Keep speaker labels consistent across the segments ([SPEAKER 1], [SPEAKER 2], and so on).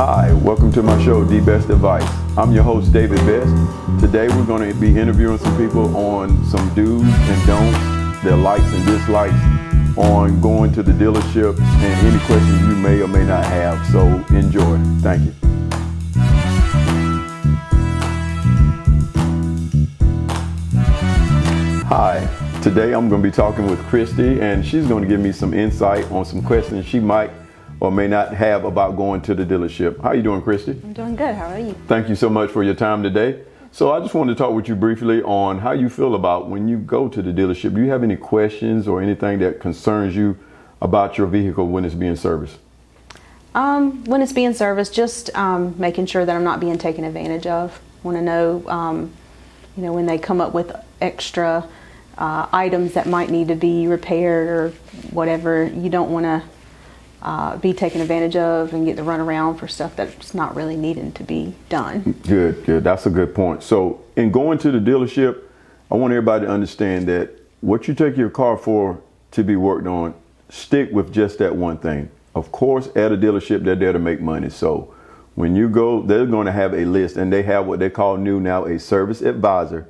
[SPEAKER 1] Hi, welcome to my show, The Best Advice. I'm your host, David Best. Today we're going to be interviewing some people on some do's and don'ts, their likes and dislikes on going to the dealership and any questions you may or may not have. So enjoy. Thank you. Hi, today I'm going to be talking with Christy, and she's going to give me some insight on some questions she might or may not have about going to the dealership. How are you doing, Christy?
[SPEAKER 2] I'm doing good. How are you?
[SPEAKER 1] Thank you so much for your time today. So I just wanted to talk with you briefly on how you feel about when you go to the dealership. Do you have any questions or anything that concerns you about your vehicle when it's being serviced?
[SPEAKER 2] When it's being serviced, just making sure that I'm not being taken advantage of. Want to know, when they come up with extra items that might need to be repaired or whatever, you don't want to be taken advantage of and get the run around for stuff that's not really needing to be done.
[SPEAKER 1] Good. That's a good point. So in going to the dealership, I want everybody to understand that what you take your car for to be worked on, stick with just that one thing. Of course, at a dealership, they're there to make money. So when you go, they're going to have a list, and they have what they call new now a service advisor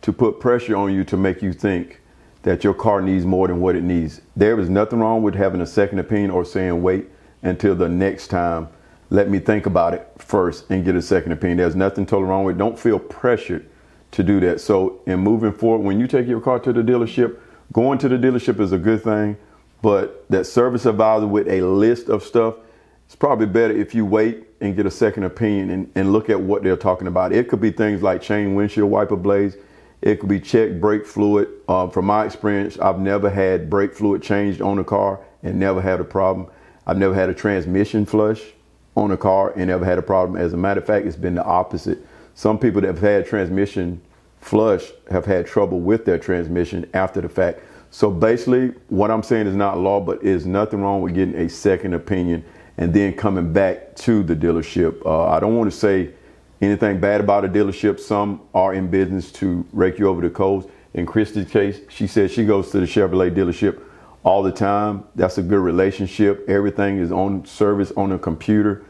[SPEAKER 1] to put pressure on you to make you think that your car needs more than what it needs. There is nothing wrong with having a second opinion or saying, wait until the next time. Let me think about it first and get a second opinion. There's nothing totally wrong with it. Don't feel pressured to do that. So in moving forward, when you take your car to the dealership, going to the dealership is a good thing, but that service advisor with a list of stuff, it's probably better if you wait and get a second opinion and look at what they're talking about. It could be things like chain windshield wiper blades. It could be checked brake fluid. From my experience, I've never had brake fluid changed on a car and never had a problem. I've never had a transmission flush on a car and never had a problem. As a matter of fact, it's been the opposite. Some people that have had transmission flush have had trouble with their transmission after the fact. So basically, what I'm saying is not law, but there's nothing wrong with getting a second opinion and then coming back to the dealership. I don't want to say anything bad about a dealership. Some are in business to rake you over the coals. In Christy's case, she said she goes to the Chevrolet dealership all the time. That's a good relationship. Everything is on service on a computer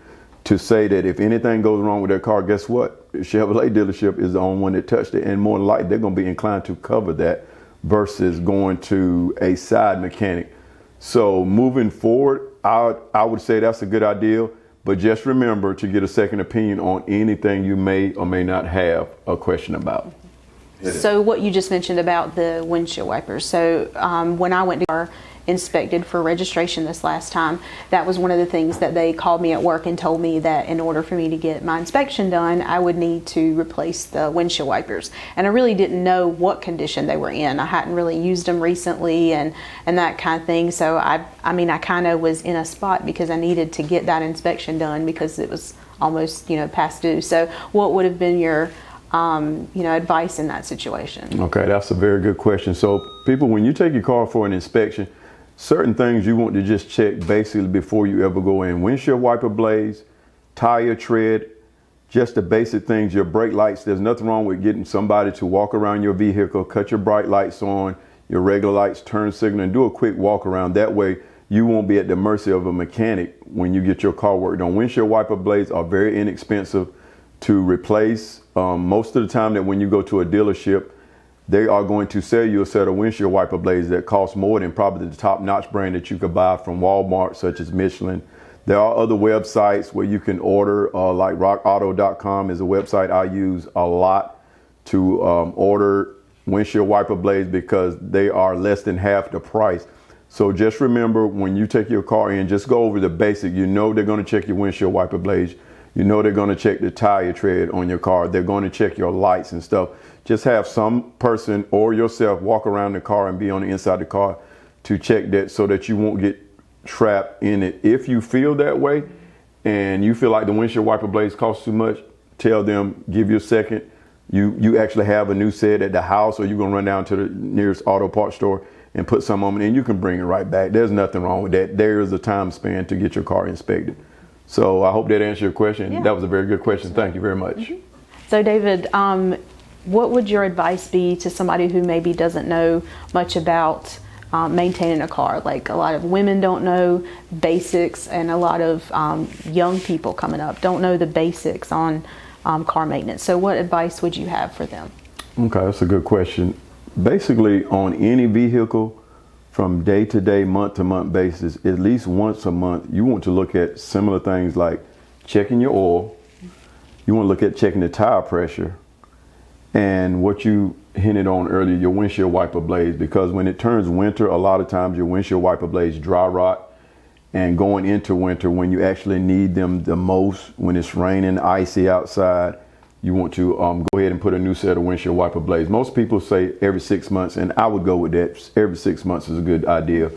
[SPEAKER 1] to say that if anything goes wrong with their car, guess what? The Chevrolet dealership is the only one that touched it, and more than likely they're going to be inclined to cover that versus going to a side mechanic. So moving forward, I would say that's a good idea. But just remember to get a second opinion on anything you may or may not have a question about.
[SPEAKER 2] So what you just mentioned about the windshield wipers. So when I went to our inspected for registration this last time, that was one of the things that they called me at work and told me that in order for me to get my inspection done, I would need to replace the windshield wipers. And I really didn't know what condition they were in. I hadn't really used them recently and that kind of thing. So I kind of was in a spot because I needed to get that inspection done because it was almost, past due. So what would have been your advice in that situation?
[SPEAKER 1] Okay, that's a very good question. So people, when you take your car for an inspection, certain things you want to just check basically before you ever go in. Windshield wiper blades, tire tread, just the basic things, your brake lights. There's nothing wrong with getting somebody to walk around your vehicle, cut your bright lights on, your regular lights, turn signal, and do a quick walk around. That way you won't be at the mercy of a mechanic when you get your car worked on. Windshield wiper blades are very inexpensive to replace. Most of the time that when you go to a dealership, they are going to sell you a set of windshield wiper blades that cost more than probably the top-notch brand that you could buy from Walmart, such as Michelin. There are other websites where you can order, like rockauto.com is a website I use a lot to order windshield wiper blades because they are less than half the price. So just remember, when you take your car in, just go over the basic. You know they're going to check your windshield wiper blades. You know they're going to check the tire tread on your car. They're going to check your lights and stuff. Just have some person or yourself walk around the car and be on the inside of the car to check that, so that you won't get trapped in it. If you feel that way and you feel like the windshield wiper blades cost too much, tell them, give you a second. You actually have a new set at the house, or you're going to run down to the nearest auto parts store and put some on it, and you can bring it right back. There's nothing wrong with that. There is a time span to get your car inspected. So I hope that answered your question.
[SPEAKER 2] Yeah.
[SPEAKER 1] That was a very good question. Thank you very much.
[SPEAKER 2] Mm-hmm. So David, what would your advice be to somebody who maybe doesn't know much about maintaining a car? Like, a lot of women don't know basics, and a lot of young people coming up don't know the basics on car maintenance. So what advice would you have for them?
[SPEAKER 1] Okay, that's a good question. Basically, on any vehicle, from day to day, month to month basis, at least once a month, you want to look at similar things like checking your oil. You want to look at checking the tire pressure, and what you hinted on earlier, your windshield wiper blades, because when it turns winter, a lot of times your windshield wiper blades dry rot. And going into winter, when you actually need them the most, when it's raining, icy outside, you want to go ahead and put a new set of windshield wiper blades. Most people say every 6 months, and I would go with that. Every 6 months is a good idea.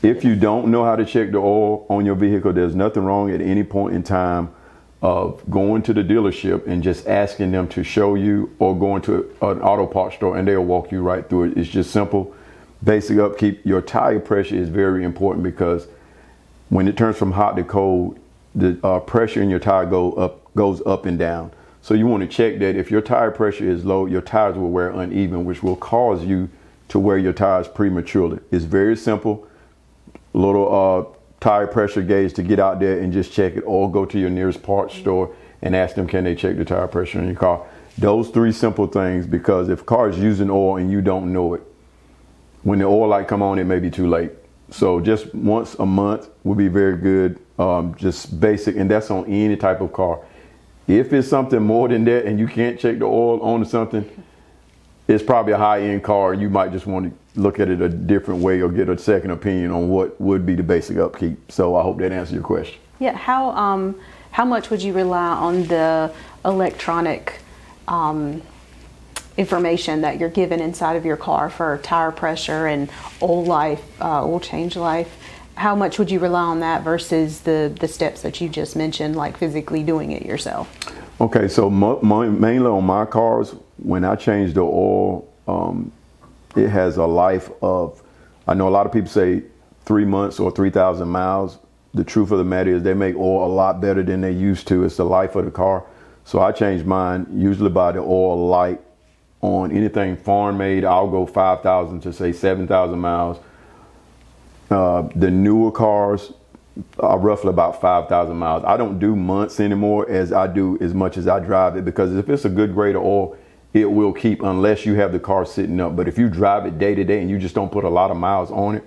[SPEAKER 1] If you don't know how to check the oil on your vehicle, there's nothing wrong at any point in time of going to the dealership and just asking them to show you, or going to an auto parts store and they'll walk you right through it. It's just simple, basic upkeep. Your tire pressure is very important, because when it turns from hot to cold, the pressure in your tire goes up and down. So you want to check that. If your tire pressure is low, your tires will wear uneven, which will cause you to wear your tires prematurely. It's very simple. Little tire pressure gauge to get out there and just check it, or go to your nearest parts store and ask them, can they check the tire pressure in your car? Those three simple things, because if a car is using oil and you don't know it, when the oil light come on, it may be too late. So just once a month would be very good, just basic, and that's on any type of car. If it's something more than that and you can't check the oil on something, it's probably a high-end car. You might just want to look at it a different way, or get a second opinion on what would be the basic upkeep. So I hope that answers your question.
[SPEAKER 2] Yeah, how much would you rely on the electronic information that you're given inside of your car for tire pressure and oil life, oil change life? How much would you rely on that versus the steps that you just mentioned, like physically doing it yourself?
[SPEAKER 1] Okay, so mainly on my cars, when I change the oil, it has a life of, I know a lot of people say 3 months or 3,000 miles. The truth of the matter is they make oil a lot better than they used to. It's the life of the car. So I change mine usually by the oil light. On anything foreign made, I'll go 5,000 to say 7,000 miles. The newer cars are roughly about 5,000 miles. I don't do months anymore as I do as much as I drive it, because if it's a good grade of oil, it will keep unless you have the car sitting up. But if you drive it day to day and you just don't put a lot of miles on it,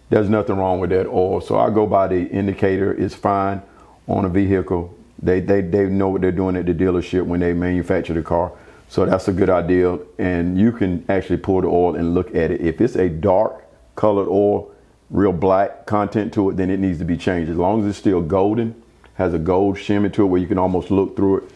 [SPEAKER 1] there's nothing wrong with that oil. So I go by the indicator. It's fine on a vehicle. They know what they're doing at the dealership when they manufacture the car. So that's a good idea. And you can actually pour the oil and look at it. If it's a dark colored oil, real black content to it, then it needs to be changed. As long as it's still golden, has a gold shimmer to it where you can almost look through it,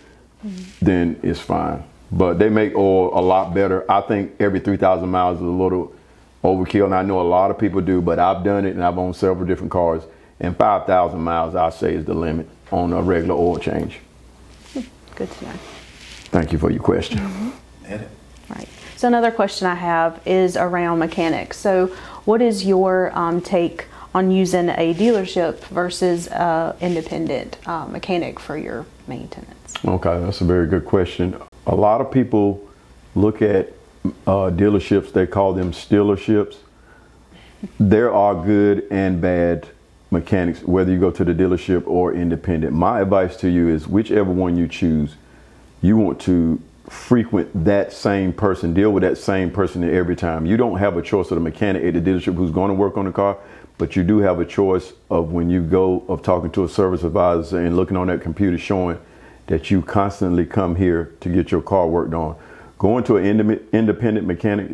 [SPEAKER 1] then it's fine. But they make oil a lot better. I think every 3,000 miles is a little overkill, and I know a lot of people do, but I've done it and I've owned several different cars, and 5,000 miles I say is the limit on a regular oil change.
[SPEAKER 2] Good to know.
[SPEAKER 1] Thank you for your question.
[SPEAKER 2] Right. So another question I have is around mechanics. So what is your take on using a dealership versus independent mechanic for your maintenance?
[SPEAKER 1] Okay, that's a very good question. A lot of people look at dealerships, they call them stealerships. There are good and bad mechanics, whether you go to the dealership or independent. My advice to you is whichever one you choose, you want to frequent that same person, deal with that same person every time. You don't have a choice of the mechanic at the dealership who's going to work on the car, but you do have a choice of when you go of talking to a service advisor and looking on that computer showing that you constantly come here to get your car worked on. Going to an independent mechanic,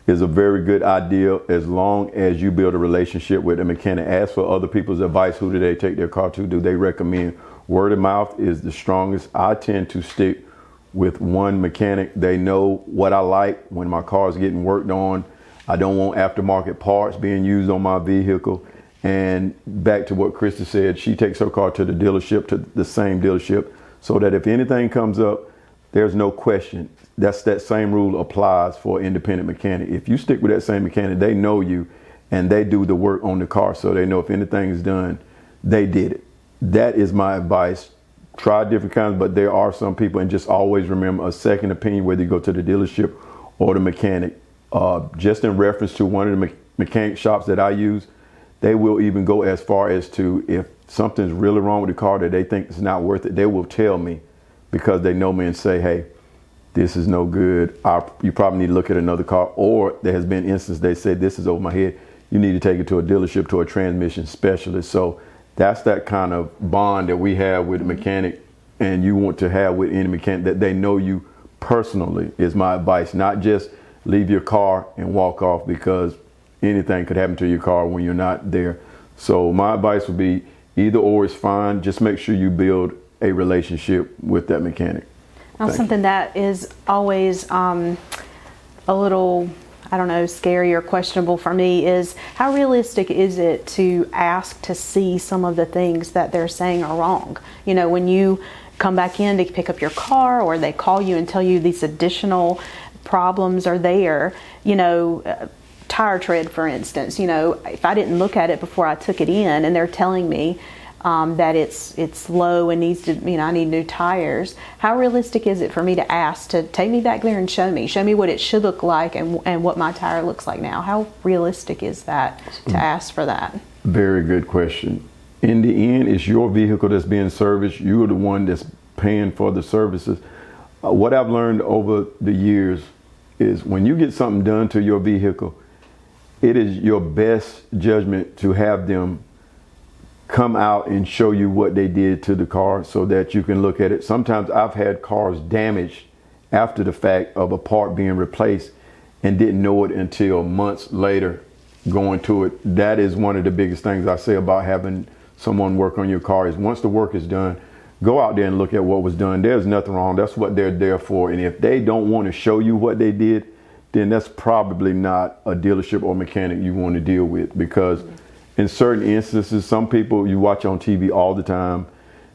[SPEAKER 1] is a very good idea as long as you build a relationship with a mechanic. Ask for other people's advice. Who do they take their car to? Do they recommend? Word of mouth is the strongest. I tend to stick with one mechanic. They know what I like when my car is getting worked on. I don't want aftermarket parts being used on my vehicle. And back to what Krista said, she takes her car to the dealership, to the same dealership, so that if anything comes up, there's no question. That same rule applies for an independent mechanic. If you stick with that same mechanic, they know you and they do the work on the car, so they know if anything is done, they did it. That is my advice. Try different kinds, but there are some people, and just always remember a second opinion, whether you go to the dealership or the mechanic. Just in reference to one of the mechanic shops that I use, they will even go as far as to, if something's really wrong with the car that they think is not worth it, they will tell me, because they know me, and say, hey, this is no good. You probably need to look at another car. Or there has been instances they say, this is over my head. You need to take it to a dealership, to a transmission specialist. So that's that kind of bond that we have with a mechanic, and you want to have with any mechanic, that they know you personally, is my advice. Not just leave your car and walk off, because anything could happen to your car when you're not there. So my advice would be either or is fine. Just make sure you build a relationship with that mechanic.
[SPEAKER 2] Now, something that is always a little, I don't know, scary or questionable for me is, how realistic is it to ask to see some of the things that they're saying are wrong? You know, when you come back in to pick up your car, or they call you and tell you these additional problems are there, you know, tire tread, for instance, you know, if I didn't look at it before I took it in, and they're telling me that it's low and needs to, you know, I need new tires. How realistic is it for me to ask to take me back there and show me what it should look like, and what my tire looks like now? How realistic is that to ask for that? Very
[SPEAKER 1] good question. In the end, it's your vehicle that's being serviced. You're the one that's paying for the services. What I've learned over the years is, when you get something done to your vehicle, it is your best judgment to have them come out and show you what they did to the car, so that you can look at it. Sometimes I've had cars damaged after the fact of a part being replaced, and didn't know it until months later going to it. That is one of the biggest things I say about having someone work on your car, is once the work is done, go out there and look at what was done. There's nothing wrong. That's what they're there for. And if they don't want to show you what they did, then that's probably not a dealership or mechanic you want to deal with, because in certain instances, some people you watch on TV all the time,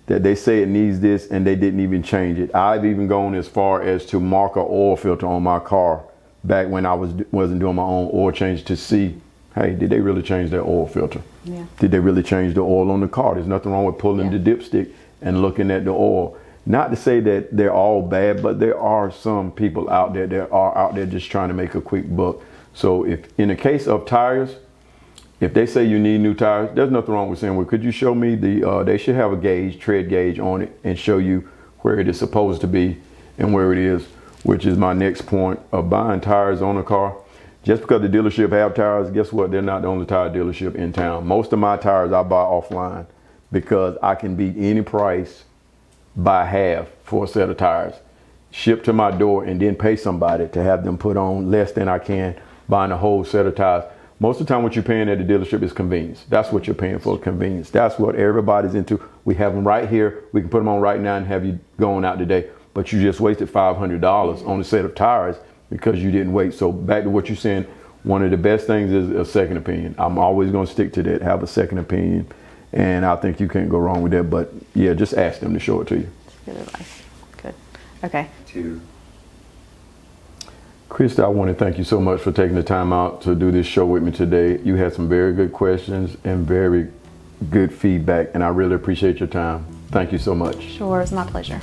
[SPEAKER 1] that they say it needs this and they didn't even change it. I've even gone as far as to mark an oil filter on my car back when I wasn't doing my own oil change, to see, hey, did they really change that oil filter? Yeah. Did they really change the oil on the car? There's nothing wrong with pulling the dipstick and looking at the oil. Not to say that they're all bad, but there are some people out there that are out there just trying to make a quick buck. So if in the case of tires, if they say you need new tires, there's nothing wrong with saying, well, could you show me they should have a gauge, tread gauge on it, and show you where it is supposed to be and where it is, which is my next point of buying tires on a car. Just because the dealership have tires, guess what? They're not the only tire dealership in town. Most of my tires I buy offline, because I can beat any price by half for a set of tires, ship to my door, and then pay somebody to have them put on less than I can buying a whole set of tires. Most of the time what you're paying at the dealership is convenience. That's what you're paying for, convenience. That's what everybody's into. We have them right here. We can put them on right now and have you going out today. But you just wasted $500 on a set of tires because you didn't wait. So back to what you're saying, one of the best things is a second opinion. I'm always going to stick to that, have a second opinion. And I think you can't go wrong with that. But yeah, just ask them to show it to you.
[SPEAKER 2] Good advice. Good. Okay.
[SPEAKER 1] Krista, I want to thank you so much for taking the time out to do this show with me today. You had some very good questions and very good feedback, and I really appreciate your time. Thank you so much.
[SPEAKER 2] Sure, it's my pleasure.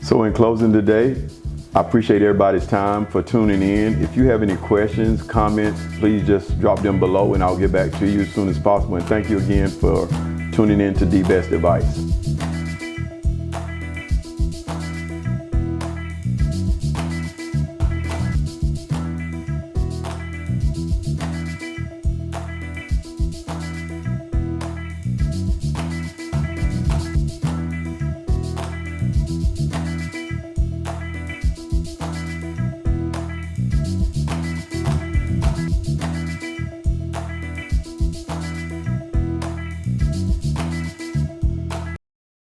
[SPEAKER 1] So in closing today, I appreciate everybody's time for tuning in. If you have any questions, comments, please just drop them below and I'll get back to you as soon as possible. And thank you again for tuning in to The Best Advice.